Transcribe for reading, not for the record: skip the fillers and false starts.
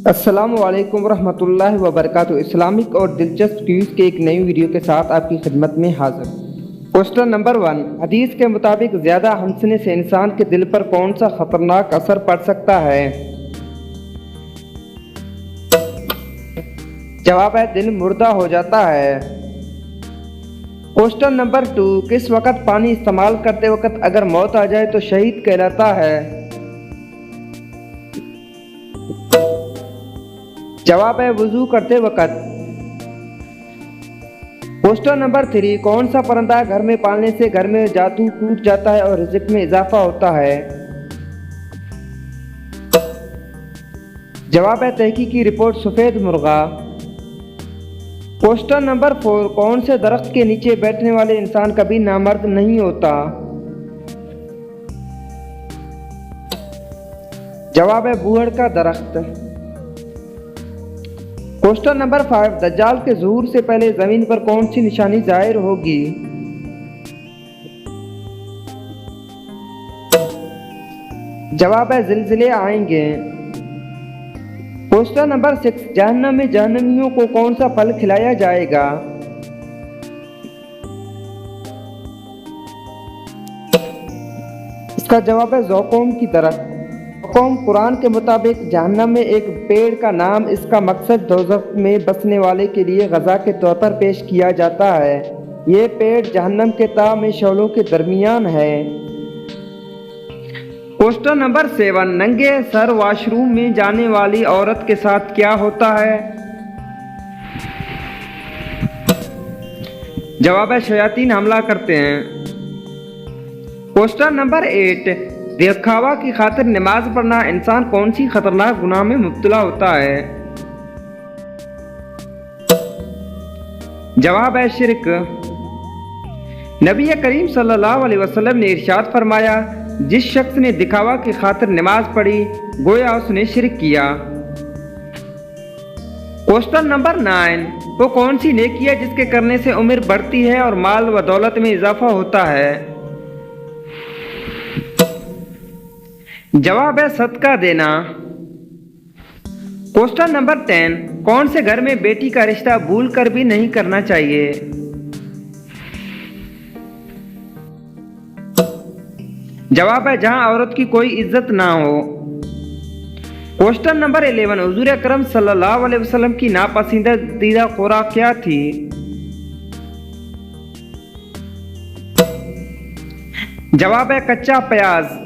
अस्सलामु अलैकुम रहमतुल्लाहि व बरकातुहू। इस्लामिक और दिलचस्प क्विज़ के एक नई वीडियो के साथ आपकी खिदमत में हाजिर। क्वेश्चन नंबर 1, हदीस के मुताबिक ज़्यादा हंसने से इंसान के दिल पर कौन सा खतरनाक असर पड़ सकता है? जवाब है दिल मुर्दा हो जाता है। क्वेश्चन नंबर 2, किस वक्त पानी इस्तेमाल करते वक्त अगर मौत आ जाए तो शहीद कहलाता है? जवाब है वुजू करते वक्त। क्वेश्चन नंबर 3, कौन सा परिंदा घर में पालने से घर में जादू टूट जाता है और रिज़्क में इजाफा होता है? जवाब है तहकीकी रिपोर्ट सफेद मुर्गा। क्वेश्चन नंबर 4, कौन से दरख्त के नीचे बैठने वाले इंसान कभी नामर्द नहीं होता? जवाब है बूहड़ का दरख्त। क्वेश्चन नंबर 5, दज्जाल के ज़ुहूर से पहले जमीन पर कौन सी निशानी जाहिर होगी? जवाब है ज़िलज़िले आएंगे। क्वेश्चन नंबर 6, जहन्नम में जहन्नमियों को कौन सा फल खिलाया जाएगा? इसका जवाब है ज़ोक़ूम की दरख्त। कुरान के मुताबिक जहन्नम में एक पेड़ का नाम इसका मकसद दोज़ख में बसने वाले के लिए ग़ज़ा के तौर पर पेश किया जाता है। ये पेड़ जहन्नम के ता में शौलों के दरमियान है। क्वेश्चन नंबर 7, नंगे सर वॉशरूम में जाने वाली औरत के साथ क्या होता है? जवाब है शयातीन हमला करते हैं। क्वेश्चन नंबर 8, दिखावा की खातिर नमाज पढ़ना इंसान कौन सी खतरनाक गुनाह में मुब्तला होता है? जवाब है शिर्क। नबी करीम सल्लल्लाहु अलैहि वसल्लम ने इरशाद फरमाया, जिस शख्स ने दिखावा की खातिर नमाज पढ़ी गोया उसने शिर्क किया। क्वेश्चन नंबर 9, वो कौन सी नेकी है जिसके करने से उम्र बढ़ती है और माल व दौलत में इजाफा होता है? जवाब है सदका देना। क्वेश्चन नंबर 10, कौन से घर में बेटी का रिश्ता भूल कर भी नहीं करना चाहिए? जवाब है जहां औरत की कोई इज्जत ना हो। क्वेश्चन नंबर 11, हुजूर अकरम सल्लल्लाहु अलैहि वसल्लम की नापसंदीदा खुराक क्या थी? जवाब है कच्चा प्याज।